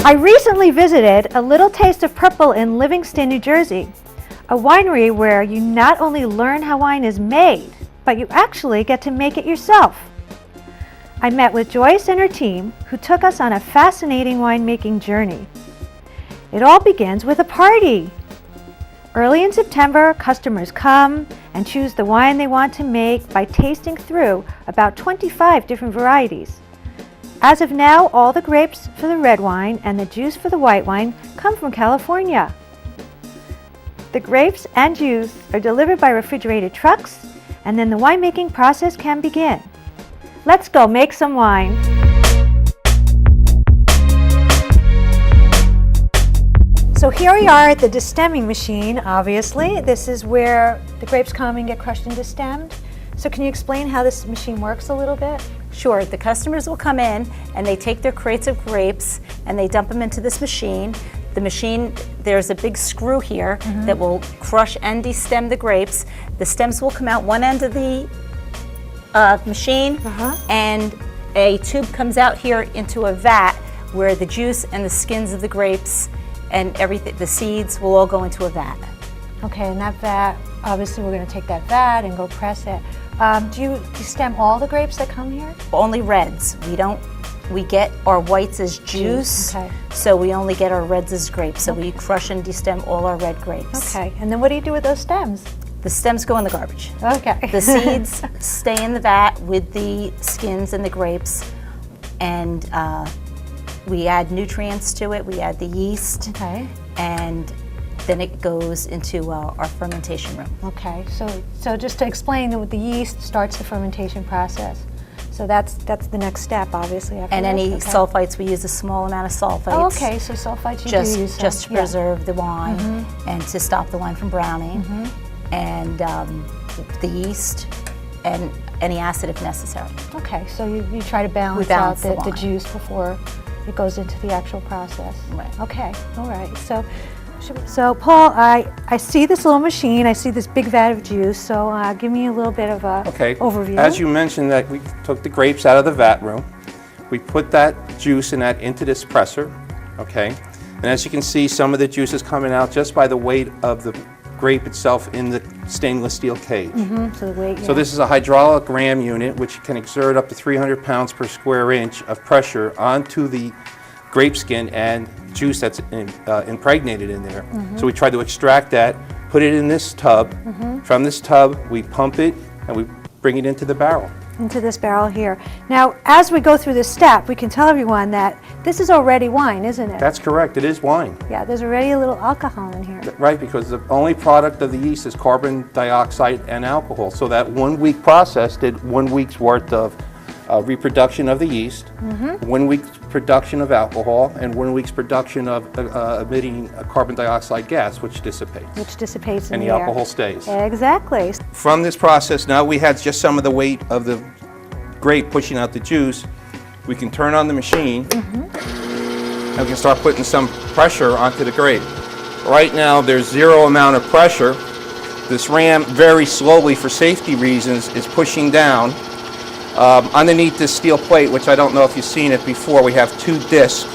I recently visited A Little Taste of Purple in Livingston, New Jersey, a winery where you not only learn how wine is made, but you actually get to make it yourself. I met with Joyce and her team, who took us on a fascinating winemaking journey. It all begins with a party. Early in September, customers come and choose the wine they want to make by tasting through about 25 different varieties. As of now, all the grapes for the red wine and the juice for the white wine come from California. The grapes and juice are delivered by refrigerated trucks, and then the winemaking process can begin. Let's go make some wine. So here we are at the destemming machine, obviously. This is where the grapes come and get crushed and destemmed. So can you explain how this machine works a little bit? Sure. The customers will come in and they take their crates of grapes and they dump them into this machine. The machine, there's a big screw here that will crush and destem the grapes. The stems will come out one end of the machine, and a tube comes out here into a vat where the juice and the skins of the grapes and everything, the seeds, will all go into a vat. Okay, and that vat, obviously we're going to take that vat and go press it. Do you destem all the grapes that come here? Only reds. We get our whites as juice, okay. So we only get our reds as grapes. So we crush and destem all our red grapes. Okay, and then what do you do with those stems? The stems go in the garbage. Okay. The seeds stay in the vat with the skins and the grapes, and we add nutrients to it. We add the yeast, Okay. and then it goes into our fermentation room. Okay, so just to explain, the yeast starts the fermentation process. So that's the next step, obviously. After And this. any Okay. sulfites, we use a small amount of sulfites. Oh, okay, so sulfites you do use. Just to yeah. preserve the wine and to stop the wine from browning, and the yeast and any acid if necessary. Okay, so you try to balance, balance out the the wine. juice before it goes into the actual process. Right. Okay, all right. So Paul, I see this little machine. I see this big vat of juice. So give me a little bit of a overview. As you mentioned, that we took the grapes out of the vat room. We put that juice and that into this presser, okay? And as you can see, some of the juice is coming out just by the weight of the grape itself in the stainless steel cage. So the weight. So this is a hydraulic ram unit which can exert up to 300 pounds per square inch of pressure onto the grape skin and juice that's impregnated in there. So we try to extract that, put it in this tub. From this tub, we pump it and we bring it into the barrel. Into this barrel here. Now, as we go through this step, we can tell everyone that this is already wine, isn't it? That's correct, it is wine. Yeah, there's already a little alcohol in here. Right, because the only product of the yeast is carbon dioxide and alcohol. So that 1 week process did 1 week's worth of reproduction of the yeast, 1 week's production of alcohol, and 1 week's production of emitting a carbon dioxide gas, which dissipates. Which dissipates in And the the air. alcohol stays. Exactly. From this process, now we had just some of the weight of the grape pushing out the juice. We can turn on the machine and we can start putting some pressure onto the grape. Right now there's zero amount of pressure. This ram very slowly, for safety reasons, is pushing down. Underneath this steel plate, which I don't know if you've seen it before, we have 2 discs,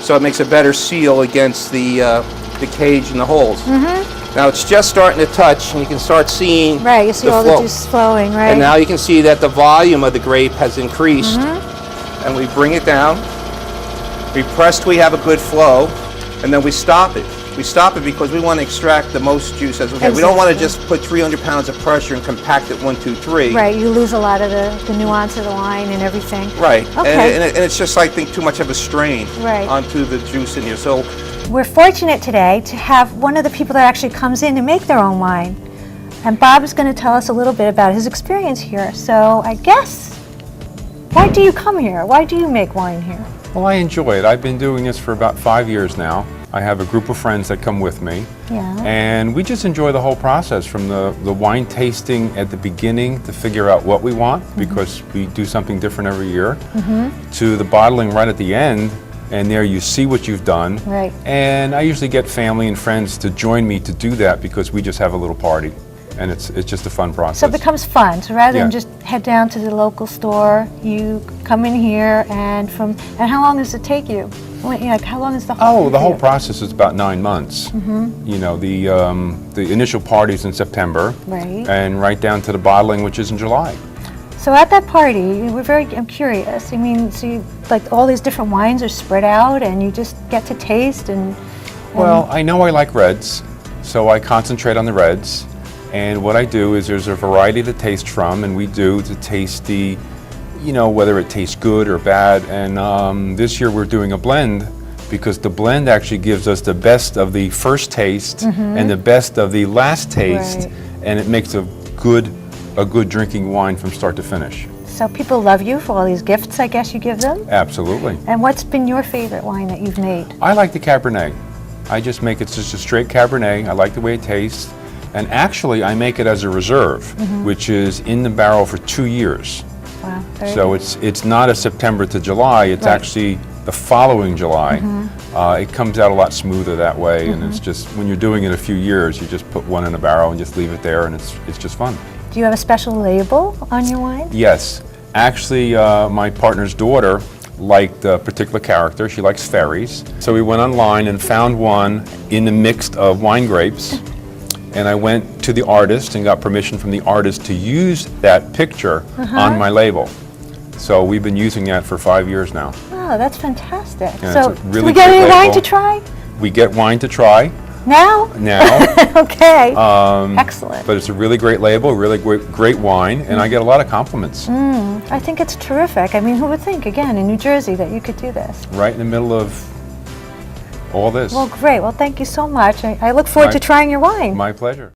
so it makes a better seal against the cage and the holes. Now it's just starting to touch, and you can start seeing Right, you see the all flow. the juice flowing, right? And now you can see that the volume of the grape has increased, and we bring it down. We press till we have a good flow, and then we stop it. We stop it because we want to extract the most juice as we can. We don't want to just put 300 pounds of pressure and compact it 1, 2, 3. Right, you lose a lot of the nuance of the wine and everything. Right. Okay. And it's just, I think, too much of a strain Right. onto the juice in here. So We're fortunate today to have one of the people that actually comes in to make their own wine. And Bob is going to tell us a little bit about his experience here. So I guess, why do you come here? Why do you make wine here? Well, I enjoy it. I've been doing this for about 5 years now. I have a group of friends that come with me. Yeah. And we just enjoy the whole process, from the wine tasting at the beginning to figure out what we want, because we do something different every year, to the bottling right at the end, and there you see what you've done. Right. And I usually get family and friends to join me to do that, because we just have a little party. and it's just a fun process. So it becomes fun. So rather than Yeah. just head down to the local store, you come in here and how long does it take you? Like how long is the whole Oh, thing the for whole you? process is about 9 months. You know, the initial party's in September, Right. and right down to the bottling, which is in July. So at that party, I'm curious. I mean, so you, like all these different wines are spread out and you just get to taste and Well, I know I like reds, so I concentrate on the reds. And what I do is there's a variety to taste from, and we do to taste the, you know, whether it tastes good or bad. And this year we're doing a blend because the blend actually gives us the best of the first taste and the best of the last taste, Right. and it makes a good drinking wine from start to finish. so people love you for all these gifts, I guess you give them. Absolutely. And what's been your favorite wine that you've made? I like the Cabernet. I just make it just a straight Cabernet. I like the way it tastes. And actually, I make it as a reserve, which is in the barrel for 2 years. Wow. very So good. it's not a September to July, it's Right. actually the following July. It comes out a lot smoother that way, and it's just, when you're doing it a few years, you just put one in a barrel and just leave it there, and it's just fun. Do you have a special label on your wine? Yes. Actually, my partner's daughter liked a particular character. She likes fairies. So we went online and found one in the mix of wine grapes. And I went to the artist and got permission from the artist to use that picture on my label. So we've been using that for 5 years now. Oh, that's fantastic. Yeah, so, it's a do really we get great any wine label. to try We get wine to try now? now, Okay. Excellent. but it's a really great label, really great wine, and I get a lot of compliments. I think it's terrific. I mean, who would think, again, in New Jersey, that you could do this? Right in the middle of all this. Well, great. Well, thank you so much. I look forward My- to trying your wine. My pleasure.